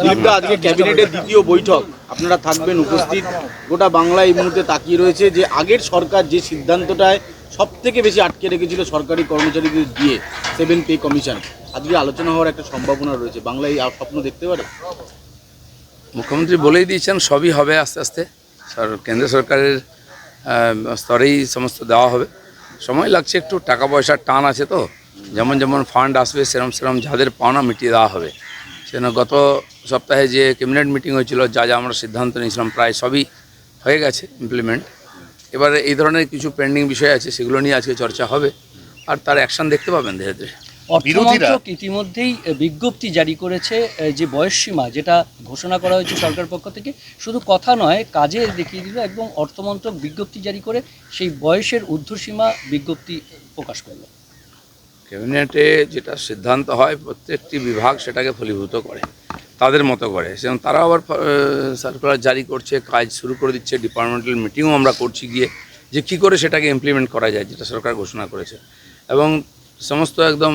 আজকে ক্যাবিনেটের দ্বিতীয় বৈঠক, আপনারা থাকবেন উপস্থিত। গোটা বাংলা এই মুহূর্তে তাকিয়ে রয়েছে যে আগের সরকার যে সিদ্ধান্তটায় সব থেকে বেশি আটকে রেখেছিল সরকারি কর্মচারীদের দিয়ে 7 পে কমিশন, আজকে আলোচনা হওয়ার একটা সম্ভাবনা রয়েছে। বাংলা এই স্বপ্ন দেখতে পারে? মুখ্যমন্ত্রী বলেই দিয়েছেন সবই হবে আস্তে আস্তে, কেন্দ্র সরকারের স্তরেই সমস্ত দেওয়া হবে। সময় লাগছে একটু, টাকা পয়সার টান আছে তো, যেমন যেমন ফান্ড আসবে সেরম সেরম যাদের পাওনা মিটিয়ে দেওয়া হবে। সেজন্য গত সপ্তাহে যে ক্যাবিনেট মিটিং হয়েছিল, যা যা আমরা সিদ্ধান্ত নিয়েছিলাম প্রায় সবই হয়ে গেছে ইমপ্লিমেন্ট। এবারে এই ধরনের কিছু পেন্ডিং বিষয় আছে, সেগুলো নিয়ে আজকে চর্চা হবে, আর তার অ্যাকশন দেখতে পাবেন ধীরে ধীরে। অর্থমন্ত্রক ইতিমধ্যেই বিজ্ঞপ্তি জারি করেছে, যে বয়সসীমা যেটা ঘোষণা করা হয়েছে সরকার পক্ষ থেকে, শুধু কথা নয় কাজে দেখিয়ে দিল, এবং অর্থমন্ত্রক বিজ্ঞপ্তি জারি করে সেই বয়সের ঊর্ধ্বসীমা বিজ্ঞপ্তি প্রকাশ করলো। ক্যাবিনেটে যেটা সিদ্ধান্ত হয় প্রত্যেকটি বিভাগ সেটাকে ফলীভূত করে তাদের মতো করে, সেরকম তারা আবার সার্কুলার জারি করছে, কাজ শুরু করে দিচ্ছে। ডিপার্টমেন্টাল মিটিংও আমরা করছি গিয়ে, যে কী করে সেটাকে ইমপ্লিমেন্ট করা যায়, যেটা সরকার ঘোষণা করেছে। এবং সমস্ত একদম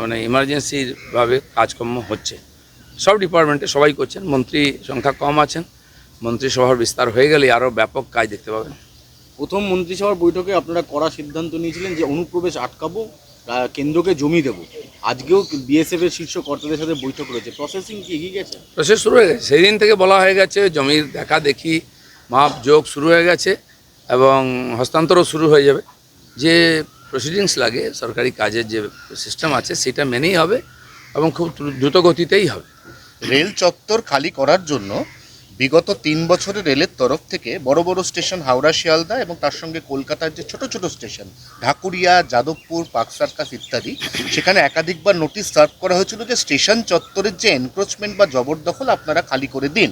মানে ইমার্জেন্সিভাবে কাজকর্ম হচ্ছে সব ডিপার্টমেন্টে, সবাই করছেন। মন্ত্রী সংখ্যা কম আছেন, মন্ত্রিসভার বিস্তার হয়ে গেলে আরও ব্যাপক কাজ দেখতে পাবেন। প্রথম মন্ত্রিসভার বৈঠকে আপনারা কড়া সিদ্ধান্ত নিয়েছিলেন যে অনুপ্রবেশ আটকাবো, কেন্দ্রকে জমি দেবো। আজকেও বিএসএফ এর শীর্ষ কর্তাদের সাথে বৈঠক রয়েছে, প্রসেসিং কি এগিয়ে গেছে? প্রসেস শুরু হয়ে গেছে, সেই দিন থেকে বলা হয়ে গেছে, জমির দেখা দেখি মাপ যোগ শুরু হয়ে গেছে, এবং হস্তান্তরও শুরু হয়ে যাবে। যে প্রসিডিংস লাগে সরকারি কাজের যে সিস্টেম আছে সেটা মেনেই হবে, এবং খুব দ্রুত গতিতেই হবে। রেল চত্বর খালি করার জন্য বিগত 3 বছরে রেলের তরফ থেকে বড় বড় স্টেশন হাওড়া শিয়ালদা এবং তার সঙ্গে কলকাতার যে ছোট ছোট station Dhakuria, Jadavpur, park circus ইত্যাদি, সেখানে একাধিকবার নোটিশ সার্ভ করা হয়েছিল যে স্টেশন চত্বরের যে এনক্রোচমেন্ট বা জবরদখল আপনারা খালি করে দিন।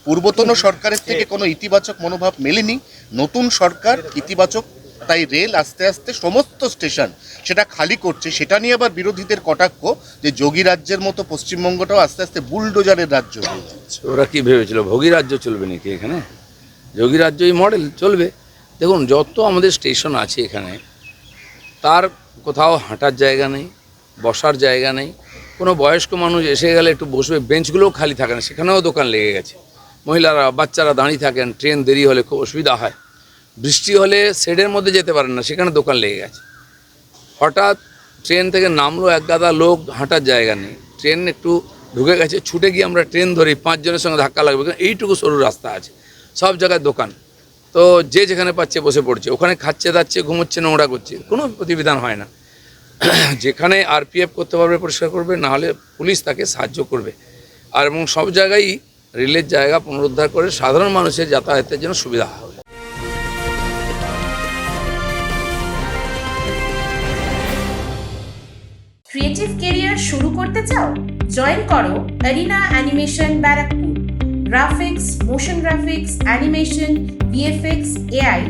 পূর্বতন সরকারের থেকে কোনো ইতিবাচক মনোভাব মেলেনি, নতুন সরকার ইতিবাচক, তাই রেল আস্তে আস্তে সমস্ত স্টেশন সেটা খালি করছে। সেটা নিয়ে আবার বিরোধীদের কটাক্ষ যে যোগী রাজ্যের মতো পশ্চিমবঙ্গটাও আস্তে আস্তে বুলডোজারের রাজ্য হয়ে যাচ্ছে। ওরা কি ভেবেছিল ভোগী রাজ্য চলবে নাকি এখানে? যোগী রাজ্যই মডেল চলবে। দেখুন, যত আমাদের স্টেশন আছে এখানে, তার কোথাও হাঁটার জায়গা নেই, বসার জায়গা নেই। কোনো বয়স্ক মানুষ এসে গেলে একটু বসবে, বেঞ্চগুলোও খালি থাকে না, সেখানেও দোকান লেগে গেছে। মহিলারা, বাচ্চারা দাঁড়িয়ে থাকেন, ট্রেন দেরি হলে খুব অসুবিধা হয়। বৃষ্টি হলে শেডের মধ্যে যেতে পারেন না, সেখানে দোকান লেগে গেছে। হঠাৎ ট্রেন থেকে নামলো এক গাদা লোক, হাঁটার জায়গা নেই, ট্রেন একটু ঢুকে গেছে, ছুটে গিয়ে আমরা ট্রেন ধরি, 5 জনের সঙ্গে ধাক্কা লাগবে, এইটুকু সরু রাস্তা আছে, সব জায়গায় দোকান। তো যে যেখানে পাচ্ছে বসে পড়ছে, ওখানে খাচ্ছে দাচ্ছে, ঘুমোচ্ছে, নোংরা করছে, কোনো প্রতিবিধান হয় না। যেখানে আরপিএফ করতে পারবে পরিষ্কার করবে, না হলে পুলিশ তাকে সাহায্য করবে। আর এবং সব জায়গায় রেলের জায়গা পুনরুদ্ধার করে সাধারণ মানুষের যাতায়াতের জন্য সুবিধা হবে। ক্রিয়েটিভ কেরিয়ার শুরু করতে চাও? জয়েন করো arena animation Barrackpore. Graphics, motion graphics, animation, VFX, AI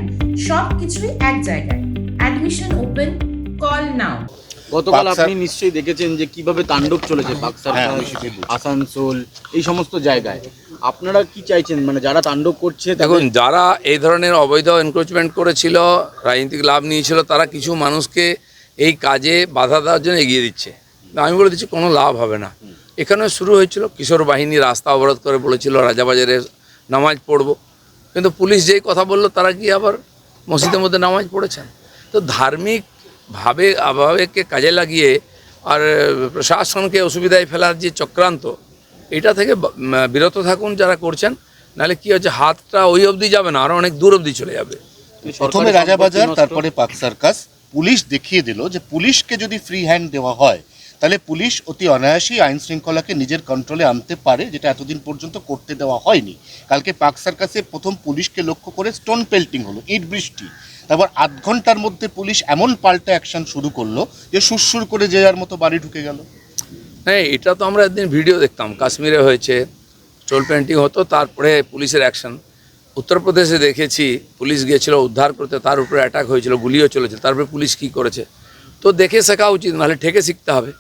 সব কিছুই এক জায়গায়। Admission open, call now. গতকাল আপনি নিশ্চয়ই দেখেছেন যে কিভাবে তাণ্ডব চলেছে বাক্সার, আসানসোল, এই সমস্ত জায়গায়। আপনারা কি চাইছেন, মানে যারা তাণ্ডব করছে? দেখুন, যারা এই ধরনের অবৈধ এনক্রোচমেন্ট করেছিল, রাজনৈতিক লাভ নিয়েছিল, তারা কিছু মানুষকে এই কাজে বাধা দেওয়ার জন্য এগিয়ে দিচ্ছে। আমি বলে দিচ্ছি কোনো লাভ হবে না। এখানে শুরু হয়েছিল, কিশোর বাহিনী রাস্তা অবরোধ করে বলেছিল রাজাবাজারে নামাজ পড়বো, কিন্তু পুলিশ যেই কথা বললো, তারা কি আবার মসজিদের মধ্যে নামাজ পড়েছেন? তো ধার্মিক আবেগকে কাজে লাগিয়ে আর প্রশাসনকে অসুবিধায় ফেলার যে চক্রান্ত, এটা থেকে বিরত থাকুন যারা করছেন। নাহলে কি হচ্ছে, হাতটা ওই অবধি যাবে না, আরও অনেক দূর অবধি চলে যাবে। প্রথমে রাজাবাজার, তারপরে পার্ক সার্কাস। পুলিশ দেখিয়ে দিল যে পুলিশকে যদি ফ্রি হ্যান্ড দেওয়া হয়, তাহলে পুলিশ অতি অনায়াসেই আইন শৃঙ্খলাকে নিজের কন্ট্রোলে আনতে পারে, যেটা এতদিন পর্যন্ত করতে দেওয়া হয়নি। কালকে পার্ক সার্কাসে প্রথম পুলিশকে লক্ষ্য করে স্টোন পেল্টিং হলো, ইট বৃষ্টি। তারপর 8 ঘন্টার মধ্যে পুলিশ এমন পাল্টা অ্যাকশন শুরু করলো যে সুরসুর করে যে যার মতো বাড়ি ঢুকে গেল। হ্যাঁ, এটা তো আমরা একদিন ভিডিও দেখতাম, কাশ্মীরে হয়েছে, স্টোন পেল্টিং হতো, তারপরে পুলিশের অ্যাকশন। উত্তরপ্রদেশে দেখেছি, পুলিশ গিয়েছিল উদ্ধার করতে, তার উপরে অ্যাটাক হয়েছিল, গুলিও চলেছে, তারপরে পুলিশ কী করেছে। তো দেখে শেখা উচিত, নাহলে ঠেকে শিখতে হবে।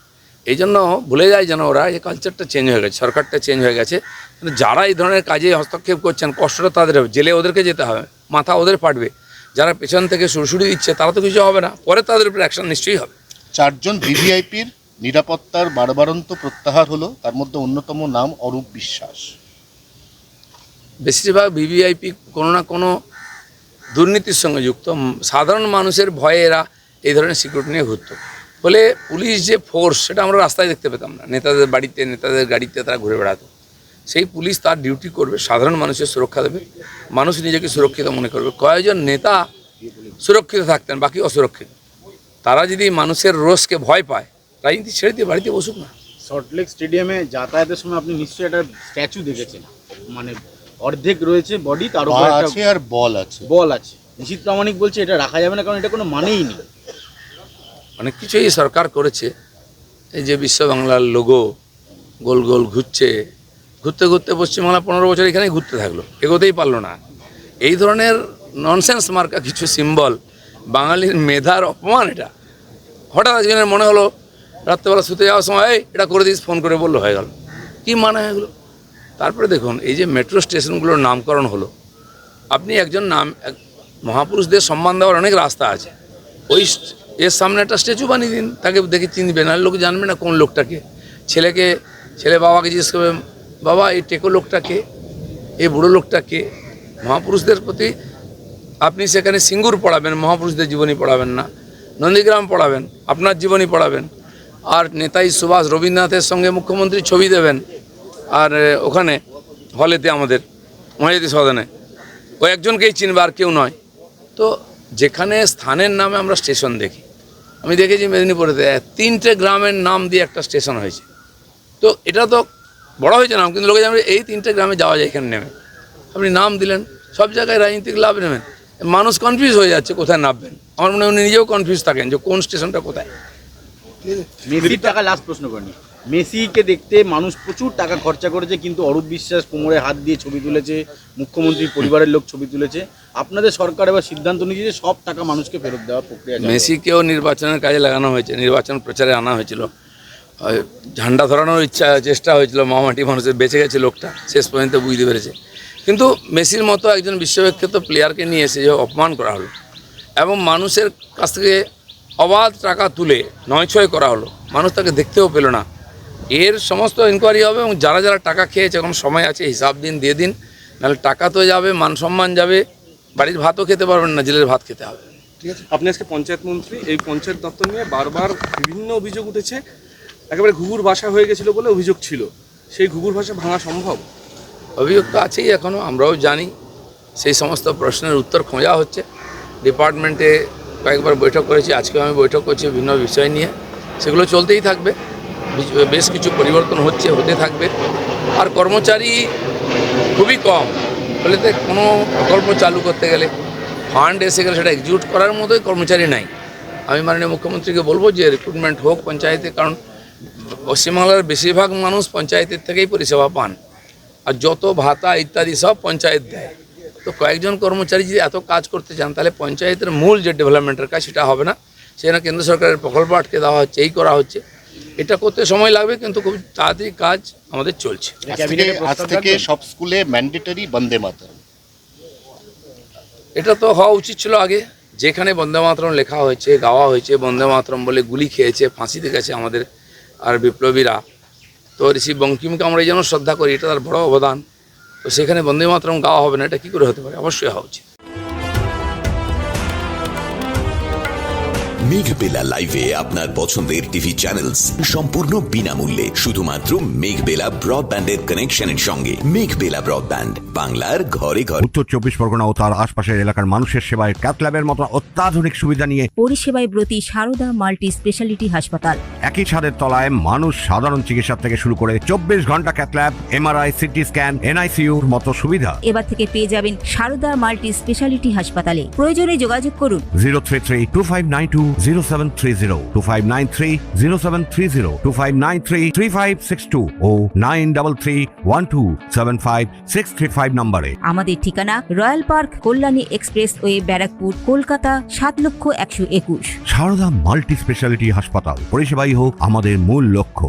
এই জন্য ভুলে যায় যেন ওরা, এই কালচারটা চেঞ্জ হয়ে গেছে, সরকারটা চেঞ্জ হয়ে গেছে। কিন্তু যারা এই ধরনের কাজে হস্তক্ষেপ করছেন, কষ্টটা তাদের হবে, জেলে ওদেরকে যেতে হবে, মাথা ওদের ফাটবে। যারা পেছন থেকে সুরসুরি দিচ্ছে, তারা তো কিছু হবে না, পরে তাদের উপরে অ্যাকশন নিশ্চয়ই হবে। 4 জন ভিভিআইপির নিরাপত্তার বারবারন্ত প্রত্যাহার হলো, তার মধ্যে অন্যতম নাম অরূপ বিশ্বাস। বেশিরভাগ ভিভিআইপি কোনো না কোনো দুর্নীতির সঙ্গে যুক্ত। সাধারণ মানুষের ভয়ে এরা এই ধরনের সিকিউরিটি নিয়ে ঘুরত। ফলে পুলিশ যে ফোর্স, সেটা আমরা রাস্তায় দেখতে পেতাম না। নেতাদের বাড়িতে, নেতাদের গাড়িতে তারা ঘুরে বেড়াতো। সেই পুলিশ তার ডিউটি করবে, সাধারণ মানুষের সুরক্ষা দেবে, মানুষ নিজেকে সুরক্ষিত মনে করবে। কয়েকজন নেতা সুরক্ষিত থাকতেন, বাকি অসুরক্ষিত। তারা যদি মানুষের রোষকে ভয় পায়, রাজনীতি ছেড়ে দিয়ে বাড়িতে বসুক না। সল্টলেক স্টেডিয়ামে যাতায়াতের সময় আপনি নিশ্চয়ই একটা স্ট্যাচু দেখেছেন, মানে অর্ধেক রয়েছে বডি, তার উপর পা একটা আছে আর বল আছে। বল আছে। নিশীথ প্রামাণিক বলছে এটা রাখা যাবে না, কারণ এটা কোনো মানেই নেই। অনেক কিছুই সরকার করেছে। এই যে বিশ্ব বাংলার লোগো গোল গোল ঘুরছে, ঘুরতে ঘুরতে পশ্চিমবাংলা 15 বছর এখানেই ঘুরতে থাকলো, এগোতেই পারলো না। এই ধরনের ননসেন্স মার্কা কিছু সিম্বল, বাঙালির মেধার অপমান। এটা হঠাৎ একজনের মনে হলো রাত্রেবেলা শুতে যাওয়ার সময়, এই এটা করে দিস, ফোন করে বললো, হয়ে গেল। কী মানে এগুলো? তারপরে দেখুন, এই যে মেট্রো স্টেশনগুলোর নামকরণ হলো, আপনি একজন মহাপুরুষদের সম্মান দেওয়ার অনেক রাস্তা আছে। ওই এর সামনে একটা স্ট্যাচু বানিয়ে দিন, তাকে দেখে চিনবে না, লোক জানবে না কোন লোকটাকে। ছেলে বাবাকে জিজ্ঞেস করবে, বাবা এই টেকো লোকটাকে, এই বুড়ো লোকটাকে। মহাপুরুষদের প্রতি আপনি সেখানে সিঙ্গুর পড়াবেন, মহাপুরুষদের জীবনী পড়াবেন না। নন্দীগ্রাম পড়াবেন, আপনার জীবনী পড়াবেন। আর নেতাজি সুভাষ, রবীন্দ্রনাথের সঙ্গে মুখ্যমন্ত্রীর ছবি দেবেন। আর ওখানে হলেতে আমাদের মহাজাতি সদনে ওই একজনকেই চিনবে, আর কেউ নয়। তো যেখানে স্থানের নামে আমরা স্টেশন দেখি, আমি দেখেছি মেদিনীপুরেতে 3টে গ্রামের নাম দিয়ে একটা স্টেশন হয়েছে। তো এটা তো বড় হয়েছে নাম, কিন্তু লোকে জানবে এই 3টে গ্রামে যাওয়া যায় এখানে নেমে। আপনি নাম দিলেন, সব জায়গায় রাজনীতিক লাভ নেবেন, মানুষ কনফিউজ হয়ে যাচ্ছে কোথায় নামবেন। আমার মনে হয় উনি নিজেও কনফিউজ থাকেন যে কোন স্টেশনটা কোথায়। মেসির টাকা, লাস্ট প্রশ্ন করেনি, মেসিকে দেখতে মানুষ প্রচুর টাকা খরচা করেছে, কিন্তু অরূপ বিশ্বাস কোমরে হাত দিয়ে ছবি তুলেছে, মুখ্যমন্ত্রীর পরিবারের লোক ছবি তুলেছে। আপনাদের সরকার এবার সিদ্ধান্ত নিয়েছে যে সব টাকা মানুষকে ফেরত দেওয়ার প্রক্রিয়া। মেসিকেও নির্বাচনের কাজে লাগানো হয়েছে, নির্বাচন প্রচারে আনা হয়েছিল, ঝান্ডা ধরানোর চেষ্টা হয়েছিল, মামাটি মানুষের বেঁচে গেছে লোকটা, শেষ পর্যন্ত বুঝতে পেরেছে। কিন্তু মেসির মতো একজন বিশ্ববিখ্যাত প্লেয়ারকে নিয়ে এসে যে অপমান করা হলো এবং মানুষের কাছ থেকে অবাধ টাকা তুলে 9-6 করা হলো, মানুষ তাকে দেখতেও পেল না। এর সমস্ত ইনকোয়ারি হবে এবং যারা যারা টাকা খেয়েছে, এখন সময় আছে, হিসাব দিন, দিয়ে দিন, নাহলে টাকা তো যাবে, মান সম্মান যাবে, বাড়ির ভাতও খেতে পারবেন না, জেলের ভাত খেতে হবে। ঠিক আছে, আপনি আজকে পঞ্চায়েত মন্ত্রী, এই পঞ্চায়েত দপ্তর নিয়ে বারবার বিভিন্ন অভিযোগ উঠেছে, একেবারে ঘুঘুর ভাষা হয়ে গেছিল বলে অভিযোগ ছিল। সেই ঘুঘুর ভাষা ভাঙা সম্ভব? অভিযোগ তো আছেই এখনও, আমরাও জানি। সেই সমস্ত প্রশ্নের উত্তর খোঁজা হচ্ছে। ডিপার্টমেন্টে কয়েকবার বৈঠক করেছি, আজকেও আমি বৈঠক করছি বিভিন্ন বিষয় নিয়ে, সেগুলো চলতেই থাকবে। বেশ কিছু পরিবর্তন হতে থাকবে। আর কর্মচারী খুবই কম, ফলে কোনো প্রকল্প চালু করতে গেলে, ফান্ড এসে গেলে সেটা এক্সিকিউট করার মতোই কর্মচারী নাই। আমি মাননীয় মুখ্যমন্ত্রীকে বলবো যে রিক্রুটমেন্ট হোক পঞ্চায়েতে, কারণ পশ্চিমবাংলার বেশিরভাগ মানুষ পঞ্চায়েতের থেকেই পরিষেবা পান, আর যত ভাতা ইত্যাদি সব পঞ্চায়েত দেয়। তো কয়েকজন কর্মচারী যদি এত কাজ করতে চান, তাহলে পঞ্চায়েতের মূল যে ডেভেলপমেন্টের কাজ সেটা হবে না। সেখানে কেন্দ্র সরকারের প্রকল্প আটকে দেওয়া হচ্ছে, এই করা হচ্ছে। এটা করতে সময় লাগবে, কিন্তু খুব তাড়াতাড়ি কাজ আমাদের চলছে। আজ থেকে সব স্কুলে ম্যান্ডেটরি বন্দে মাতরম। এটা তো হওয়া উচিত ছিল আগে। যেখানে বন্দে মাতরম লেখা হয়েছে, গাওয়া হয়েছে, বন্দে মাতরম বলে গুলি খেয়েছে, ফাঁসিতে গেছে আমাদের আর বিপ্লবীরা, তো ঋষি বঙ্কিমকে আমরা এই জন্য শ্রদ্ধা করি, এটা তার বড় অবদান। তো সেখানে বন্দে মাতরম গাওয়া হবে না, এটা কী করে হতে পারে? অবশ্যই হওয়া উচিত। মেঘবেলা লাইভে আপনার পছন্দের টিভি চ্যানেলস সম্পূর্ণ বিনামূল্যে, শুধুমাত্র মেঘবেলা ব্রডব্যান্ডের কানেকশনের সঙ্গে। মেঘবেলা ব্রডব্যান্ড, বাংলার ঘরে ঘরে। উত্তর 24 পরগনা ও তার আশপাশের এলাকার মানুষের সেবায় ক্যাথ ল্যাবের মতো অত্যাধুনিক সুবিধা নিয়ে পরিষেবায় ব্রতী সারদা মাল্টি স্পেশালিটি হাসপাতাল। একই ছাদের তলায় মানুষ সাধারণ চিকিৎসা থেকে শুরু করে 24 ঘন্টা cath lab, MRI, CT scan, এনআইসিউর মতো সুবিধা এবার থেকে পেয়ে যাবেন সারদা মাল্টি স্পেশালিটি হাসপাতালে। প্রয়োজনে যোগাযোগ করুন 033-2592-0730, 2593-0730, 2593-3562 ও 9331275635 নম্বরে। আমাদের ঠিকানা Royal Park, Kalyani expressway, Barrackpore, Kolkata 7,121,000। Sarada multi speciality হাসপাতাল, পরিষেবাই হোক আমাদের মূল লক্ষ্য।